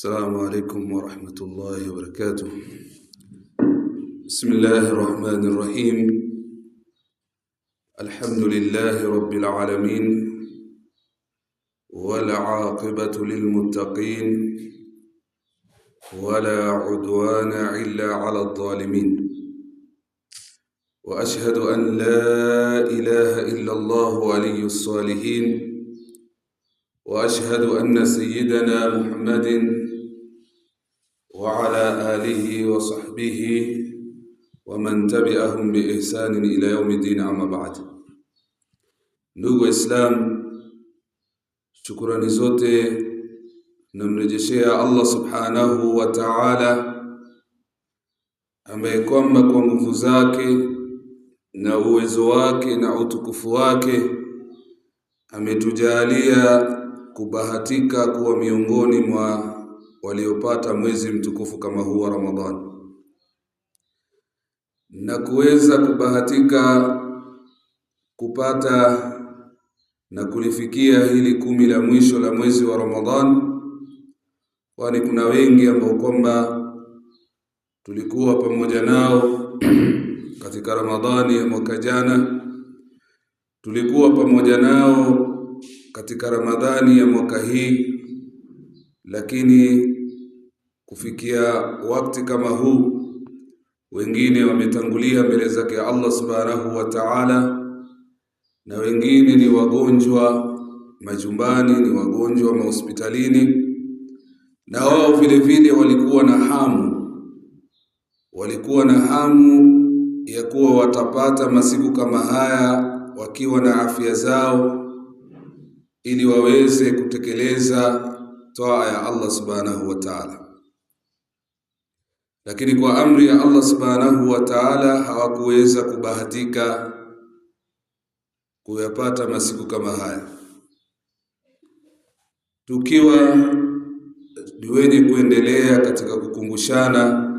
السلام عليكم ورحمة الله وبركاته. بسم الله الرحمن الرحيم. الحمد لله رب العالمين، والعاقبة للمتقين، ولا عدوان إلا على الظالمين. وأشهد أن لا إله إلا الله ولي الصالحين، وأشهد أن سيدنا محمد وعلى آله وصحبه ومن تبعهم بإحسان إلى يوم الدين. أما بعد. Ndugu Islam, shukrani zote namrejeshea Allah subhanahu wa ta'ala, ambaye kwamba kwa nguvu zake na uwezo wake na utukufu wake ametujalia kubahatika kuwa miongoni mwa waliopata mwezi mtukufu kama huu wa Ramadhani, na kuweza kubahatika kupata na kulifikia hili 10 la mwisho la mwezi wa Ramadhani, kwani kuna wengi ambao kwamba tulikuwa pamoja nao katika Ramadhani ya mwaka jana, tulikuwa pamoja nao katika Ramadhani ya mwaka hii, lakini kufikia wakati kama huu wengine wametangulia mbele zake Allah subhanahu wa ta'ala, na wengine ni wagonjwa majumbani, ni wagonjwa mahospitalini, na wao vile vile walikuwa na hamu ya kuwa watapata masiku kama haya wakiwa na afya zao, ili waweze kutekeleza toa ya Allah subhanahu wa ta'ala. Lakini kwa amri ya Allah subhanahu wa ta'ala hawakuweza kubahatika kuyapata masiku kama haya. Tukiwa ni wenye kuendelea katika kukumbushana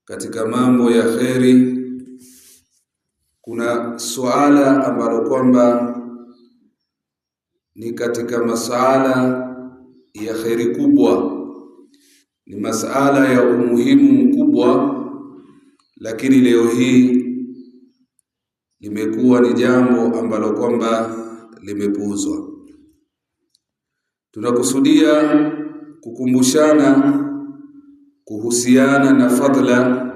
katika mambo ya kheri, kuna suala ambalo kwamba ni katika masala ya kheri kubwa, ni masala ya umuhimu mkubwa, lakini leo hii limekuwa ni jambo ambalo kwamba limepuuzwa. Tunakusudia kukumbushana kuhusiana na fadhila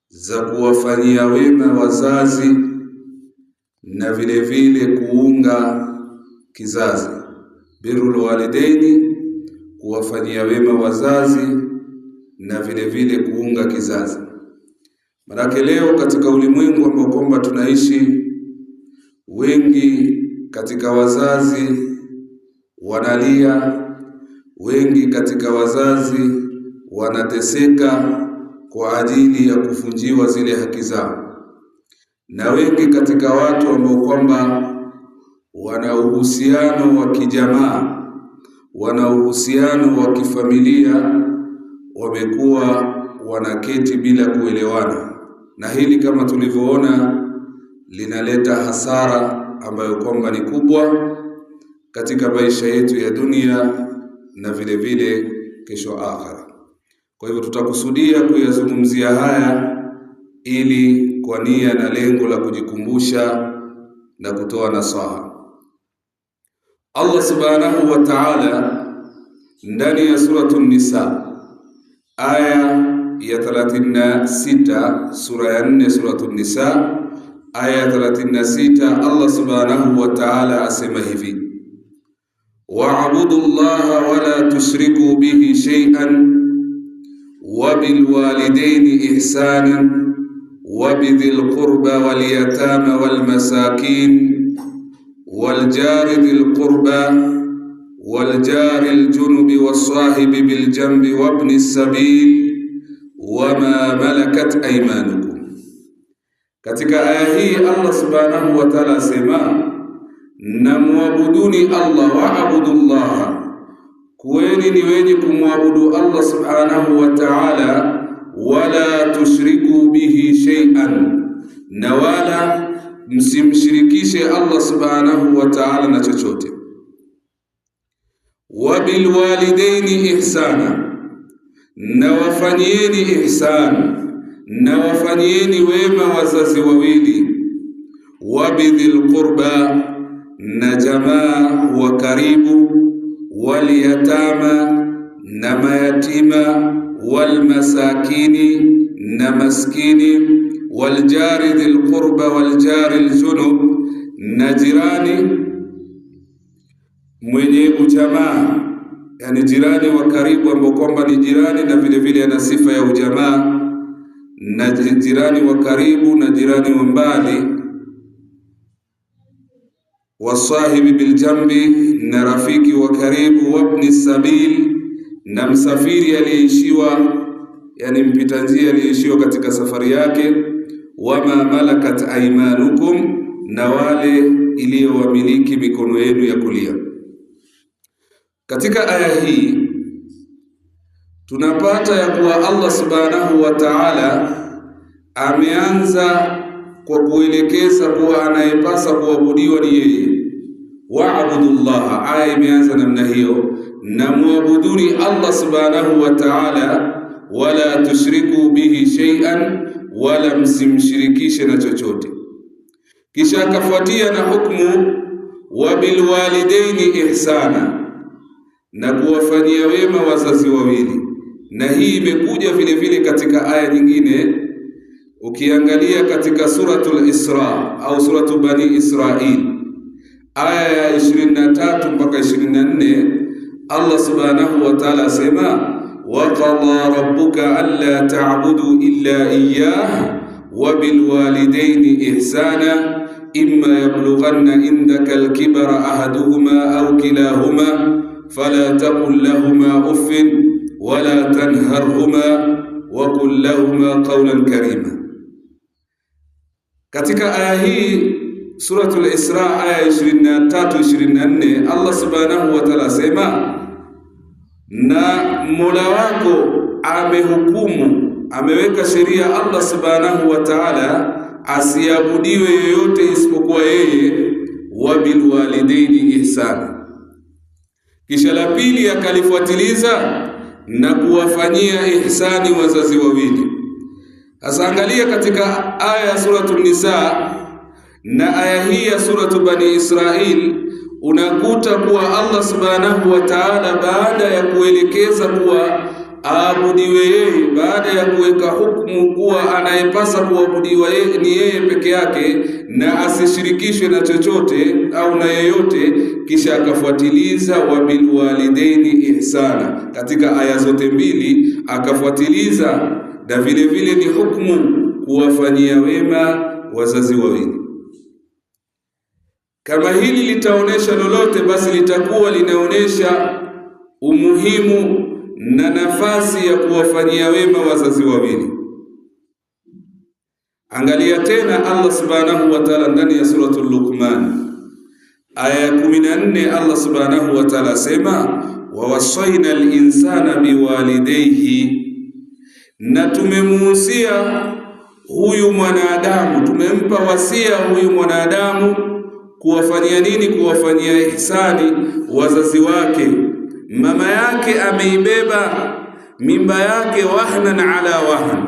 za kuwafanyia wema wazazi na vile vile kuunga kizazi, birrul walidaini, kuwafanyia wema wazazi na vile vile kuunga kizazi. Manake leo katika ulimwengu ambao kwamba tunaishi, wengi katika wazazi wanalia, wengi katika wazazi wanateseka kwa ajili ya kufunjiwa zile haki zao, na wengi katika watu ambao kwamba wana uhusiano wa kijamaa, wana uhusiano wa kifamilia, wamekuwa wanaketi bila kuelewana, na hili kama tulivyoona linaleta hasara ambayo kwamba ni kubwa katika maisha yetu ya dunia na vile vile kesho akhera. Kwa hivyo tutakusudia kuyazungumzia haya ili kwa nia na lengo la kujikumbusha na kutoa nasaha. Allah subhanahu wa ta'ala ndani ya suratul Nisa aya ya 36, sura ya 4 suratul Nisa aya ya 36, Allah subhanahu wa ta'ala asema hivi: wa'budu Allaha wa la tushriku bihi shay'an wa bil walidayni ihsanan wa bidhil qurba wal yatama wal masakin wal jari dhil qurba wal jari al junubi was sahibi bil janbi wa ibn as-sabil wa ma malakat aymanukum. Katika aya hii Allah subhanahu wa ta'ala asema, na muabuduni Allah, wa'budullaha, kuweni ni wenye kumwabudu Allah subhanahu wa ta'ala, wala tushriku bihi shay'an, na wala msimshirikishe Allah subhanahu wa ta'ala na chochote. wa bil walidaini ihsana, na wafanyieni ihsan, na wafanyieni wema wazazi wawili, wa bidhil qurba, na jamaa wa karibu, wal yatama, na mayatima, wal masakini, na maskini, wal jari dhil qurba wal jari al junub, na jirani mwenye ujamaa, yani jirani wa karibu ambao kwamba ni jirani na vile vile ana sifa ya ujamaa, na jirani wa karibu na jirani wa mbali, wasahibi biljambi, na rafiki wa karibu, wabni sabil, na msafiri aliyeishiwa, yani mpita njia aliyeishiwa katika safari yake, wama malakat aymanukum, na wale iliyowamiliki mikono yenu ya kulia. Katika aya hii tunapata ya kuwa Allah subhanahu wa ta'ala ameanza kwa kuelekeza kuwa anayepasa kuabudiwa ni yeye. Wa'budullaha, aya imeanza namna hiyo, na muabuduni Allah subhanahu wa ta'ala, wala tushriku bihi shay'an, wala msimshirikishe na chochote. Kisha akafuatia na hukumu wa bil walidaini ihsana, na kuwafanyia wema wazazi wawili. Na hii imekuja vile vile katika aya nyingine. Ukiangalia katika suratul Isra au suratu Bani Israil, aya ya 23 mpaka 24, Allah subhanahu wa ta'ala asema, wa qadha rabbuka alla ta'budu illa iyyah wa bil walidaini ihsana imma yablughanna indaka al-kibara ahaduhuma aw kilahuma fala taqul lahumā uffin wala tanharhuma wa qul lahumā qawlan karima. Katika aya hii suratul Isra aya 23-24, Allah subhanahu wa ta'ala sema, na Mola wako amehukumu, ameweka sheria Allah subhanahu wa ta'ala asiabudiwe yoyote isipokuwa yeye, wa bil walidaini ihsana. Kisha la pili akalifuatiliza na kuwafanyia ihsani wazazi wawili. Sasa angalia katika aya ya suratul Nisa na aya hii ya suratu Bani Israil, unakuta kuwa Allah subhanahu wa ta'ala baada ya kuelekeza kuwa aabudiwe yeye, baada ya kuweka hukumu kuwa anayepasa kuabudiwa yeye ni yeye peke yake na asishirikishwe na chochote au na yeyote, kisha akafuatiliza wa bil walidaini ihsana. Katika aya zote mbili akafuatiliza, na vile vile ni hukumu kuwafanyia wema wazazi wawili. Kama hili litaonesha lolote, basi litakuwa linaonesha umuhimu na nafasi ya kuwafanyia wema wazazi wawili. Angalia tena Allah subhanahu wa ta'ala ndani ya suratul Luqman aya ya 14, Allah subhanahu wa ta'ala sema, wa wasaina al-insana biwalidayhi, na tumemuhusia huyu mwanadamu, tumempa wasia huyu mwanadamu kuwafanyia nini? Kuwafanyia ihsani wazazi wake. Mama yake ameibeba mimba yake wahnan ala wahn,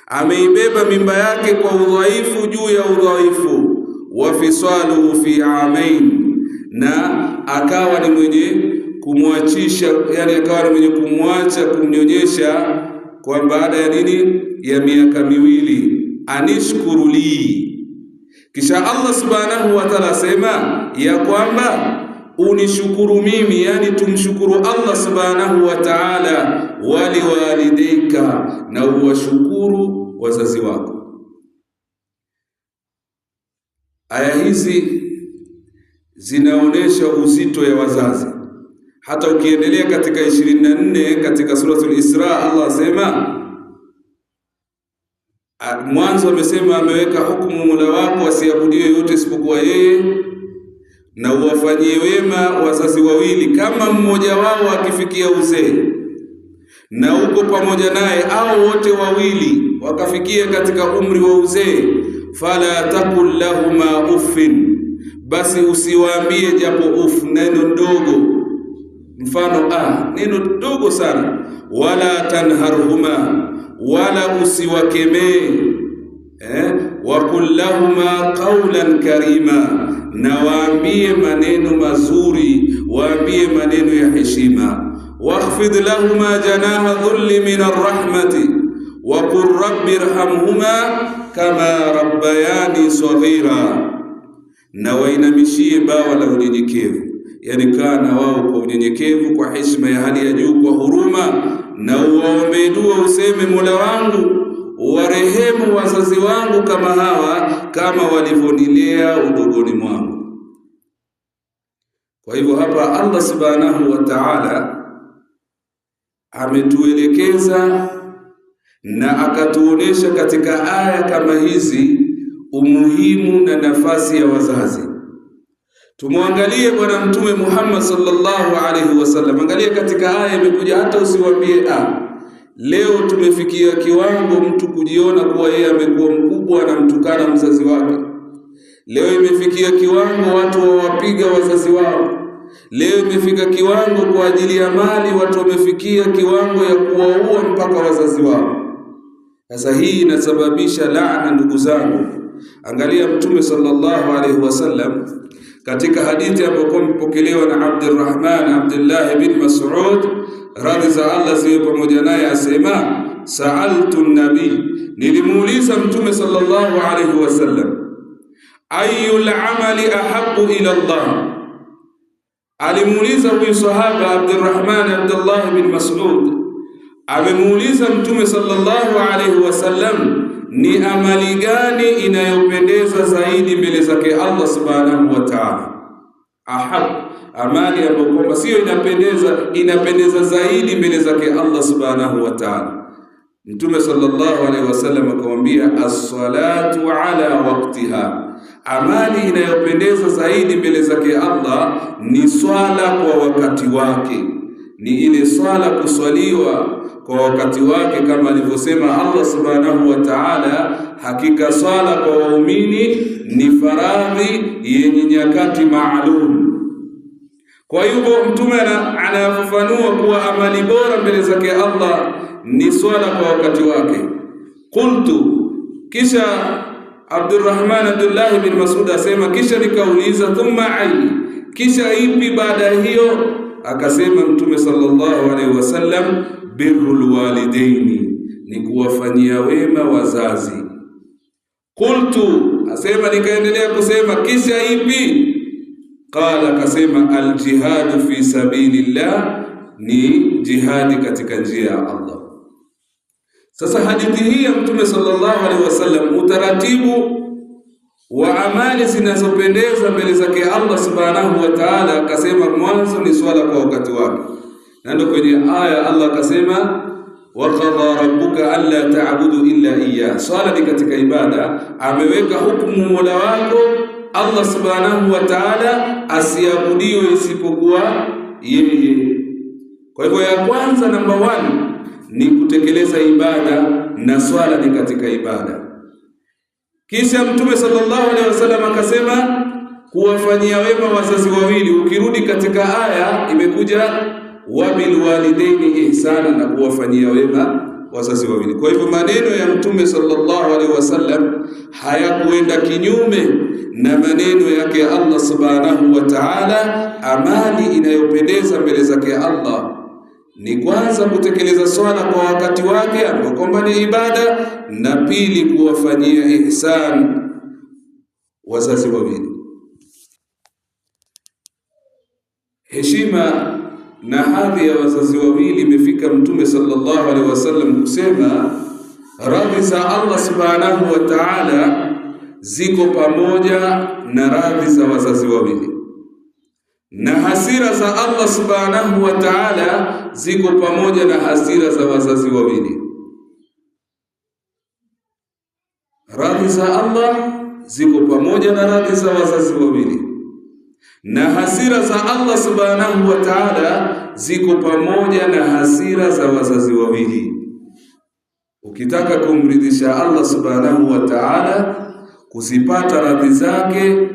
ameibeba mimba yake kwa udhaifu juu ya udhaifu, wa fisaluhu fi amain, na akawa ni mwenye kumwachisha, yani akawa ni mwenye kumwacha kumnyonyesha kwa baada ya nini? Ya miaka miwili. Anishkuru li, kisha Allah subhanahu wa ta'ala sema ya kwamba unishukuru mimi, yani tumshukuru Allah subhanahu wa ta'ala, wali walidayka, na uwashukuru wazazi wako. Aya hizi zinaonesha uzito ya wazazi. Hata ukiendelea katika 24 katika suratul Isra, Allah asema, mwanzo amesema ameweka hukumu Mola wako asiabudiwe yote isipokuwa yeye, na uwafanyie wema wazazi wawili kama mmoja wao akifikia uzee na uko pamoja naye, au wote wawili wakafikia katika umri wa uzee, fala taqul lahuma uffin, basi usiwaambie japo neno ndogo, mfano neno dogo sana, wala tanharhuma, wala usiwakemee, wa kullahuma qawlan karima, na waambie maneno mazuri, waambie maneno ya heshima. Wakhfid lahuma janaha dhulli min arrahmati wa qur rabbi irhamhuma kama rabbayani saghira, na wainamishie bawa la unyenyekevu, yani kana wao kwa unyenyekevu, kwa heshima ya hali ya juu, kwa huruma, na uwaombe dua useme, Mola wangu warehemu wazazi wangu kama hawa, kama walivyonilea udogoni mwangu. Kwa hivyo hapa Allah subhanahu wa ta'ala ametuelekeza na akatuonesha katika aya kama hizi umuhimu na nafasi ya wazazi. Tumwangalie bwana Mtume Muhammad sallallahu alaihi wasallam. Angalia katika aya imekuja hata usiwaambie leo tumefikia kiwango mtu kujiona kuwa yeye amekuwa mkubwa na mtukana mzazi wake. Leo imefikia kiwango watu wawapiga wazazi wao. Leo imefika kiwango kwa ajili ya mali watu wamefikia kiwango ya kuwaua mpaka wazazi wao. Sasa hii inasababisha laana, ndugu zangu. Angalia Mtume sallallahu alaihi wasallam katika hadithi ambayo mpokelewa na Abdullah bin Mas'ud, radhi za Allah ziwe pamoja naye, asema sa'altu an-nabi, nilimuuliza Mtume sallallahu alaihi wasallam, ayyul amali ahabbu ila Allah. Alimuuliza huyu sahaba Abdullah bin Mas'ud, amemuuliza Mtume sallallahu alaihi wasallam, ni amali gani inayopendeza zaidi mbele zake Allah subhanahu wa ta'ala? Amali ambayo kwamba sio inapendeza zaidi mbele zake Allah subhanahu wa ta'ala. Mtume sallallahu alaihi wasallam akamwambia, as-salatu ala waqtiha, amali inayopendeza zaidi mbele zake Allah ni swala kwa wakati wake, ni ile swala kuswaliwa kwa wakati wake, kama alivyosema Allah subhanahu wa ta'ala, hakika swala kwa waumini ni faradhi yenye nyakati maalum. Kwa hivyo Mtume anafafanua kuwa amali bora mbele zake Allah ni swala kwa wakati wake. Qultu, kisha Abdullah bin Mas'ud asema, kisha nikauliza, thumma ayi, kisha ipi baada hiyo? Akasema Mtume sallallahu alaihi wasallam, birrul walidaini, ni kuwafanyia wema wazazi. Qultu, asema nikaendelea kusema, kisha ipi? Qala, kasema aljihadu fi sabilillah, ni jihadi katika njia ya Allah. Sasa hadithi hii ya Mtume sallallahu alaihi wasallam, utaratibu wa amali zinazopendeza mbele zake Allah subhanahu wa ta'ala, akasema mwanzo ni swala kwa wakati wake. Na ndio kwenye aya Allah akasema, wa qadha rabbuka alla ta'budu illa iyyah. Swala ni katika ibada, ameweka hukumu Mola wako Allah subhanahu wa ta'ala asiabudiwe isipokuwa yeye. Kwa hivyo ya kwanza, number 1 ni kutekeleza ibada, na swala ni katika ibada. Kisha Mtume sallallahu alaihi wasallam akasema kuwafanyia wema wazazi wawili. Ukirudi katika aya imekuja wabil walidaini ihsana, na kuwafanyia wema wazazi wawili. Kwa hivyo maneno ya Mtume sallallahu alaihi wasallam hayakuenda kinyume na maneno yake Allah subhanahu wa ta'ala. Amali inayopendeza mbele zake Allah ni kwanza kutekeleza swala kwa wakati wake ambao kwamba ni ibada, na pili kuwafanyia ihsan wazazi wawili. Heshima na hadhi ya wazazi wawili imefika Mtume sallallahu alaihi wasallam kusema radhi za Allah subhanahu wa ta'ala ziko pamoja na radhi za wazazi wawili, na hasira za Allah subhanahu wa ta'ala ziko pamoja na hasira za wazazi wawili. Radhi za Allah ziko pamoja na radhi za wazazi wawili, na hasira za Allah subhanahu wa ta'ala ziko pamoja na hasira za wazazi wawili. Ukitaka kumridhisha Allah subhanahu wa ta'ala, kuzipata radhi zake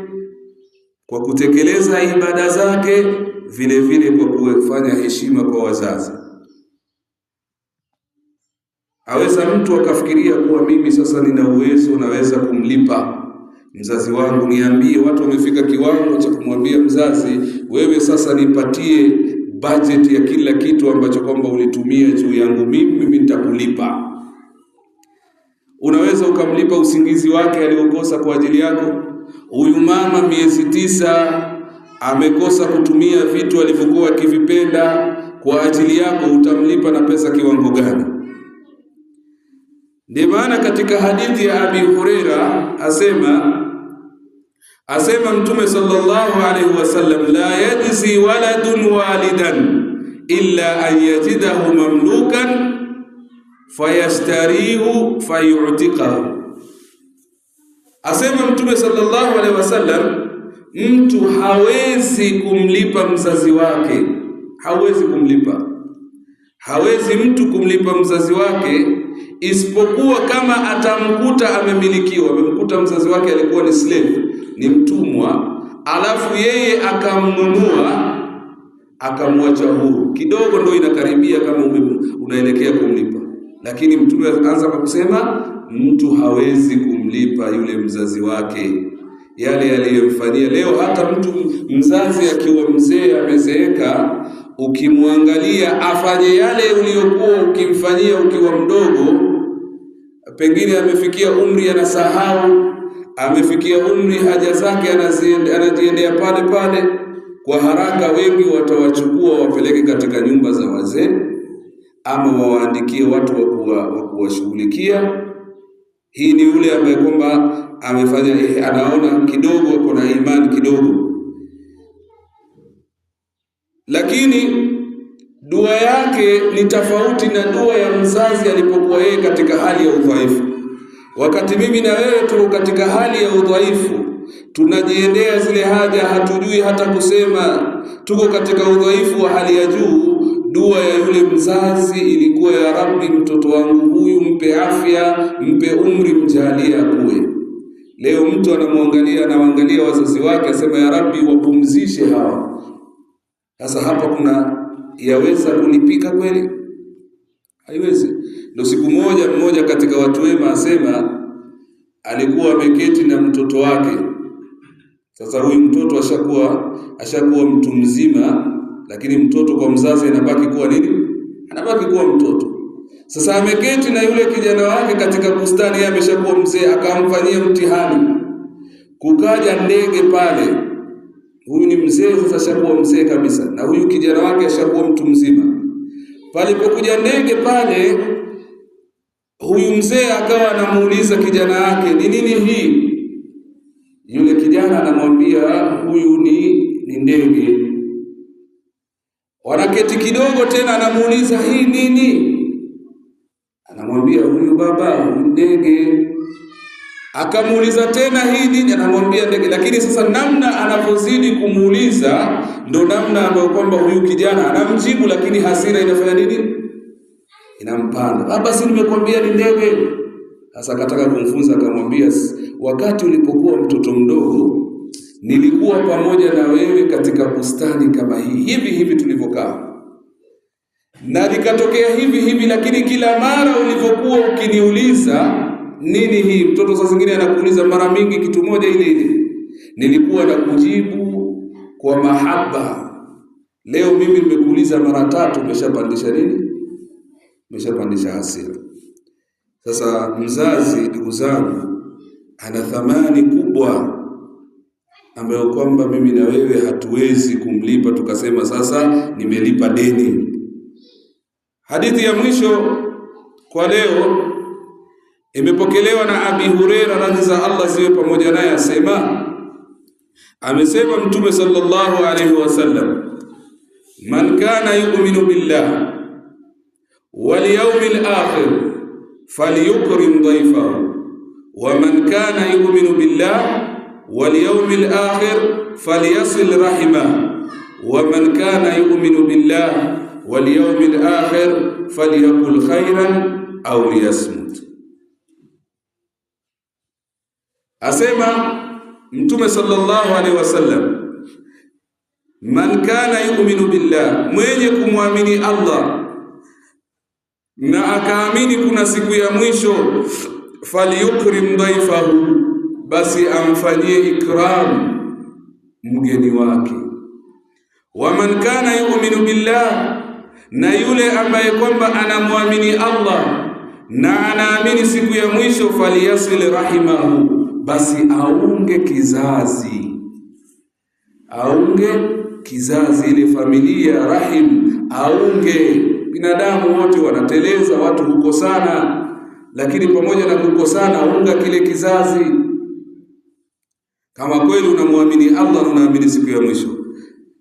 kwa kutekeleza ibada zake, vile vile kwa kufanya heshima kwa wazazi. Aweza mtu akafikiria kuwa mimi sasa nina uwezo, naweza kumlipa mzazi wangu, niambie watu wamefika kiwango cha kumwambia mzazi, wewe sasa nipatie budget ya kila kitu ambacho kwamba ulitumia juu yangu mimi nitakulipa. Unaweza ukamlipa usingizi wake aliokosa kwa ajili yako. Huyu mama miezi 9 amekosa kutumia vitu alivyokuwa akivipenda kwa ajili yako, utamlipa na pesa kiwango gani? Ndio maana katika hadithi ya Abi Huraira asema Mtume sallallahu alaihi wasallam, la yajzi waladun walidan illa an yajidahu mamlukan fayashtarihu fayu'tiqahu. Asema Mtume sallallahu alaihi wasallam, mtu hawezi kumlipa mzazi wake, hawezi mtu kumlipa mzazi wake isipokuwa kama atamkuta amemkuta mzazi wake alikuwa ni slave, ni mtumwa, alafu yeye akamnunua akamwacha huru. Kidogo ndio inakaribia kama unaelekea kumlipa. Lakini Mtume anza kwa kusema mtu hawezi kumlipa yule mzazi wake yale aliyomfanyia. Leo hata mtu mzazi akiwa mzee amezeeka, ukimwangalia afanye yale uliyokuwa ukimfanyia ukiwa mdogo, pengine amefikia umri anasahau, amefikia umri haja zake anajiendea pale, kwa haraka wengi watawachukua wapeleke katika nyumba za wazee ama wawaandikie watu wa kuwashughulikia. Hii ni yule ambaye kwamba amefanya, anaona kidogo ako na imani kidogo, lakini dua yake ni tofauti na dua ya mzazi alipokuwa yeye katika hali ya udhaifu. Wakati mimi na wewe tuko katika hali ya udhaifu, tunajiendea zile haja, hatujui hata kusema, tuko katika udhaifu wa hali ya juu, dua ya yule mzazi ilikuwa, ya Rabbi, mtoto wangu huyu mpe afya, mpe umri, mjalie akue. Leo mtu anaangalia wazazi wake, asema ya Rabbi wapumzishe hawa. Sasa hapa kuna yaweza kulipika kweli? Haiwezi. Ndio siku mmoja katika watu wema asema alikuwa ameketi na mtoto wake. Sasa huyu mtoto ashakuwa mtu mzima, lakini mtoto kwa mzazi anabaki kuwa nini? Anabaki kuwa mtoto. Sasa ameketi na yule kijana wake katika bustani, yeye ameshakuwa mzee, akamfanyia mtihani. Kukaja ndege pale. Huyu ni mzee sasa, ashakuwa mzee kabisa, na huyu kijana wake ashakuwa mtu mzima. Palipokuja ndege pale, huyu mzee akawa anamuuliza kijana wake, ni nini hii? Yule kijana anamwambia huyu ni ndege. Wanaketi kidogo tena, anamuuliza hii nini? Anamwambia huyu baba, huyu ndege. Akamuuliza tena hii nini? Anamwambia ndege. Lakini sasa namna anapozidi kumuuliza ndo namna ambayo kwamba huyu kijana anamjibu, lakini hasira inafanya nini? Inampanda. Baba, si nimekwambia ni ndege? Sasa akataka kumfunza, akamwambia wakati ulipokuwa mtoto mdogo nilikuwa pamoja na wewe katika bustani kama hii, hivi tulivyokaa, na likatokea hivi, lakini kila mara ulivyokuwa ukiniuliza nini hii, mtoto saa zingine anakuuliza mara mingi kitu moja ile, nilikuwa na kujibu kwa mahaba. Leo mimi nimekuuliza mara 3, umeshapandisha nini? Umeshapandisha hasira. Sasa mzazi, ndugu zangu, ana thamani kubwa ambayo kwamba mimi na wewe hatuwezi kumlipa tukasema sasa nimelipa deni. Hadithi ya mwisho kwa leo imepokelewa na Abi Huraira, radhi za Allah ziwe pamoja naye, amesema Mtume sallallahu alayhi wasallam, man kana yu'minu billah wal yawmil akhir falyukrim dhayfahu wa man kana yu'minu billah wal yawmil akhir falyasil rahimahu wa man kana yu'minu billah wal yawmil akhir falyakul khairan aw liyasmut. Asema Mtume sallallahu alaihi wasallam, man kana yu'minu billah, mwenye kumwamini Allah na akaamini kuna siku ya mwisho, falyukrim dhaifahu, basi amfanyie ikram mgeni wake. Wa man kana yu'minu billah, na yule ambaye kwamba anamwamini Allah na anaamini siku ya mwisho, falyasil rahimahu, basi aunge kizazi, ile familia, rahim, aunge. Binadamu wote wanateleza, watu hukosana, lakini pamoja na kukosana, unga kile kizazi. Kama kweli unamwamini Allah na unaamini siku ya mwisho,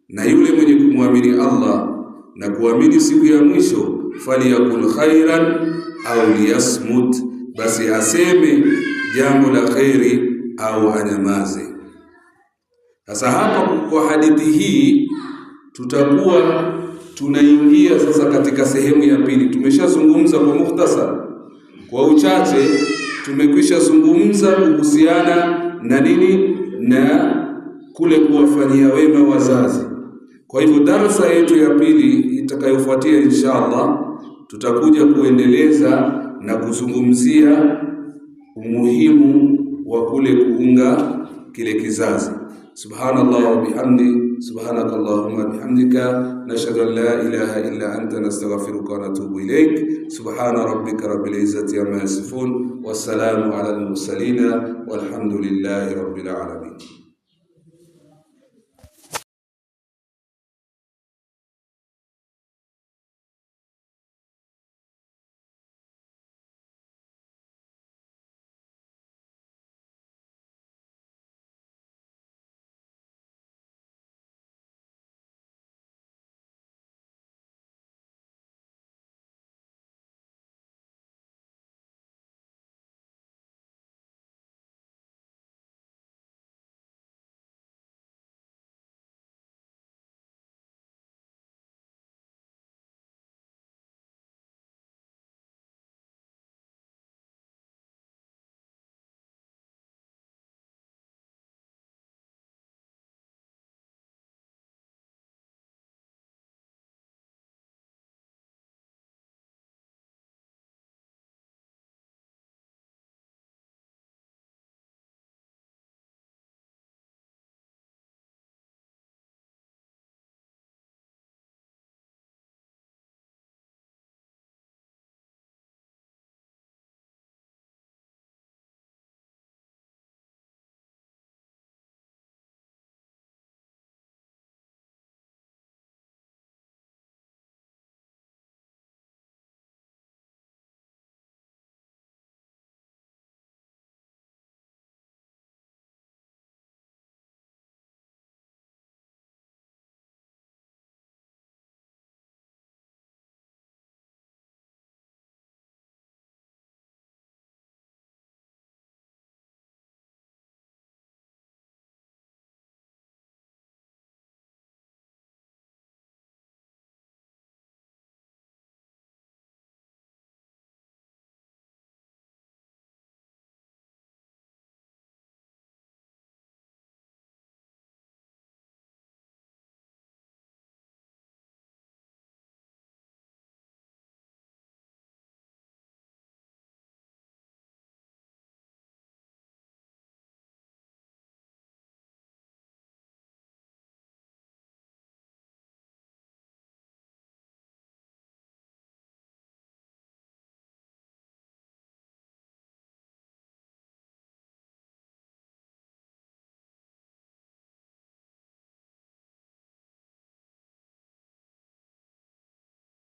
na yule mwenye kumwamini Allah na kuamini siku ya mwisho, faliyakul khairan au liyasmut, basi aseme jambo la khairi au anyamaze. Sasa hapa kwa hadithi hii tutakuwa tunaingia sasa katika sehemu ya pili. Tumeshazungumza kwa mukhtasar, kwa uchache tumekwisha zungumza kuhusiana na nini, na kule kuwafanyia wema wazazi. Kwa hivyo darasa yetu ya pili itakayofuatia inshallah, tutakuja kuendeleza na kuzungumzia umuhimu wa kule kuunga kile kizazi. Subhanallah wa bihamdi, subhanakallahumma bihamdika, nashhadu an la ilaha illa anta, nastaghfiruka wa natubu ilaik. Subhana rabbika rabbil izzati amma yasifun, wassalamu ala al-mursalin, walhamdulillahi rabbil alamin.